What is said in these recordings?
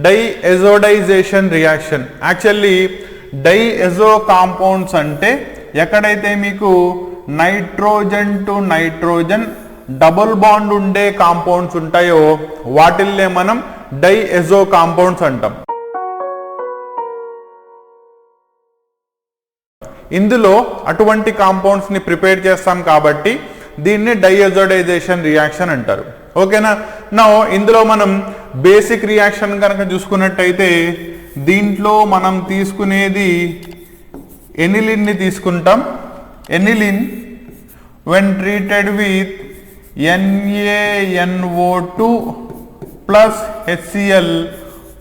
డైఎజోడైజేషన్ reaction. Actually డైఎజో compounds అంటే ఎక్కడైతే మీకు nitrogen to nitrogen double bond ఉండే కాంపౌండ్స్ ఉంటాయో వాటిల్నే మనం డైఎజో కాంపౌండ్స్ అంటాం. ఇందులో అటువంటి కాంపౌండ్స్ ని ప్రిపేర్ చేస్తాం కాబట్టి దీన్ని డైఎజోడైజేషన్ రియాక్షన్ అంటారు. ఓకేనా. నా ఇందులో మనం బేసిక్ రియాక్షన్ కనుక చూసుకున్నట్టయితే దీంట్లో మనం తీసుకునేది ఎనిలిన్ ని తీసుకుంటాం. Aniline when treated with NaNO2 plus HCl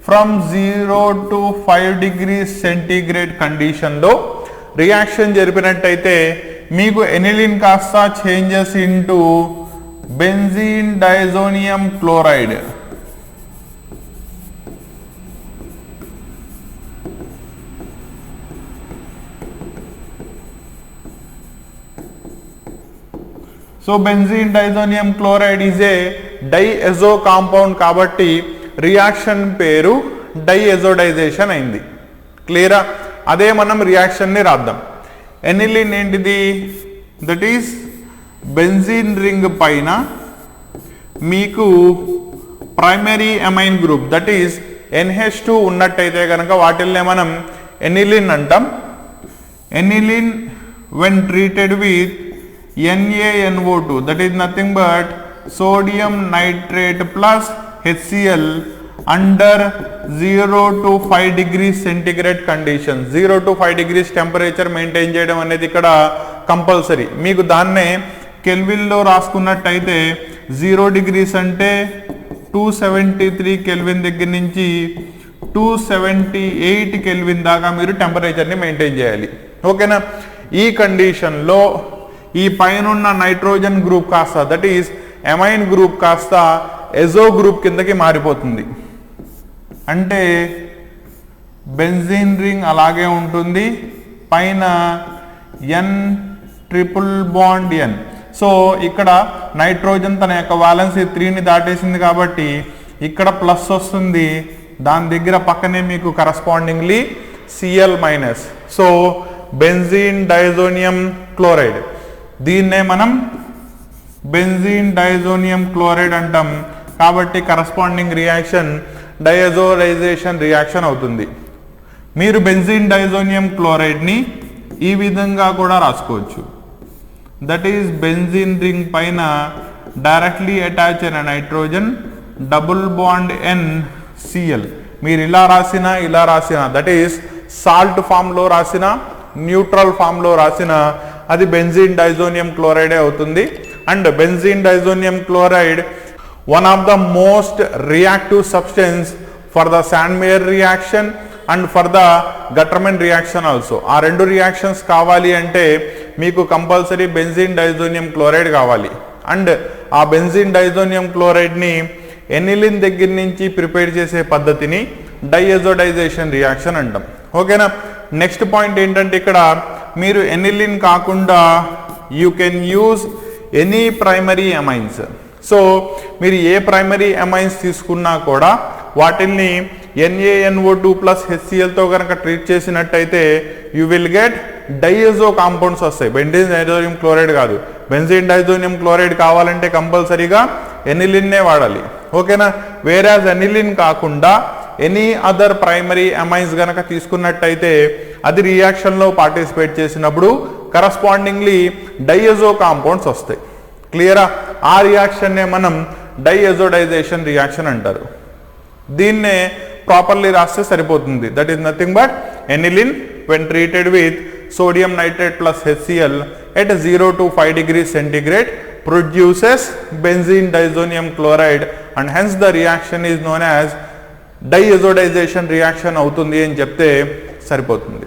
from 0 to 5 degrees centigrade కండిషన్లో రియాక్షన్ జరిపినట్టయితే మీకు ఎనిలిన్ కాస్త changes into benzene diazonium chloride. So benzene diazonium chloride is a diazo compound కాబట్టి రియాక్షన్ పేరు డైఎజోడైజేషన్ అయింది. క్లియరా. అదే మనం రియాక్షన్ ని రాద్దాం. ఎనిలిన్ ఏంటిది? దట్ ఈస్ బెంజీన్ రింగ్ పైన మీకు primary amine group that is NH2 ఉన్నట్టయితే కనుక వాటిల్నే మనం ఎనిలిన్ అంటాం. Aniline when treated with NaNO2 that is nothing but sodium nitrate plus HCl under 0 to 5 degrees centigrade condition. 0 to 5 degrees temperature maintain చేయడం అనేది ఇక్కడ compulsory. మీకు దాన్నే కెల్విన్లో రాసుకున్నట్టయితే 0 degrees అంటే 273 కెల్విన్ దగ్గర నుంచి 278 కెల్విన్ దాకా మీరు టెంపరేచర్ని మెయింటైన్ చేయాలి. ఓకేనా. ఈ కండిషన్లో ఈ పైనున్న నైట్రోజన్ గ్రూప్ కాస్త దట్ ఈస్ ఎమైన్ గ్రూప్ కాస్త ఎజో గ్రూప్ కిందకి మారిపోతుంది. అంటే బెంజీన్ రింగ్ అలాగే ఉంటుంది, పైన N triple bond N. So ఇక్కడ నైట్రోజన్ తన యొక్క వాలెన్సీ 3ని దాటేసింది కాబట్టి ఇక్కడ ప్లస్ వస్తుంది, దాని దగ్గర పక్కనే మీకు కరస్పాండింగ్లీ Cl minus. So benzene diazonium chloride, దీన్నే మనం బెంజీన్ డైజోనియం క్లోరైడ్ అంటాం. కాబట్టి కరస్పాండింగ్ రియాక్షన్ డైఎజోడైజేషన్ రియాక్షన్ అవుతుంది. మీరు బెంజీన్ డైజోనియం క్లోరైడ్ని ఈ విధంగా కూడా రాసుకోవచ్చు. దట్ ఈస్ బెంజీన్ రింగ్ పైన డైరెక్ట్లీ అటాచ్ అయిన నైట్రోజన్ డబుల్ బాండ్ NCl. మీరు ఇలా రాసిన దట్ ఈస్ సాల్ట్ ఫామ్లో రాసిన, న్యూట్రల్ ఫామ్లో రాసిన అది బెంజీన్ డైజోనియం క్లోరైడే అవుతుంది. And benzene diazonium chloride one of the most reactive substance for the Sandmeyer reaction and for the Gattermann reaction also. ఆ రెండు రియాక్షన్స్ కావాలి అంటే మీకు కంపల్సరీ బెంజీన్ డైజోనియం క్లోరైడ్ కావాలి. అండ్ ఆ బెంజీన్ డైజోనియం క్లోరైడ్ని ఎనిలిన్ దగ్గర నుంచి ప్రిపేర్ చేసే పద్ధతిని డైఎజోడైజేషన్ రియాక్షన్ అంటాం. ఓకేనా. నెక్స్ట్ పాయింట్ ఏంటంటే ఇక్కడ మీరు ఎనిలిన్ కాకుండా you can use any primary amines. So మీరు ఏ ప్రైమరీ అమైన్స్ తీసుకున్నా కూడా వాటిల్ని NaNO2 ప్లస్ HClతో కనుక ట్రీట్ చేసినట్టయితే యూ విల్ గెట్ డైఎజో కాంపౌండ్స్ వస్తాయి. బెంజీన్ డైజోనియం క్లోరైడ్ కాదు. బెంజీన్ డైజోనియం క్లోరైడ్ కావాలంటే కంపల్సరీగా ఎనిలిన్నే వాడాలి. ఓకేనా. వేరాజ్ ఎనిలిన్ కాకుండా ఎనీ అదర్ ప్రైమరీ అమైన్స్ గనక తీసుకున్నట్టయితే అది రియాక్షన్లో పార్టిసిపేట్ చేసినప్పుడు కరస్పాండింగ్లీ డైఎజో కాంపౌండ్స్ వస్తాయి. క్లియరా. ఆ రియాక్షన్నే మనం డైఎజోడైజేషన్ రియాక్షన్ అంటారు. దీన్నే ప్రాపర్లీ రాస్తే సరిపోతుంది. That is nothing but aniline when treated with sodium nitrate plus HCl at 0 to 5 degrees centigrade produces benzene diazonium chloride, and hence the reaction is known as diazodization reaction అవుతుంది అని చెప్తే సరిపోతుంది.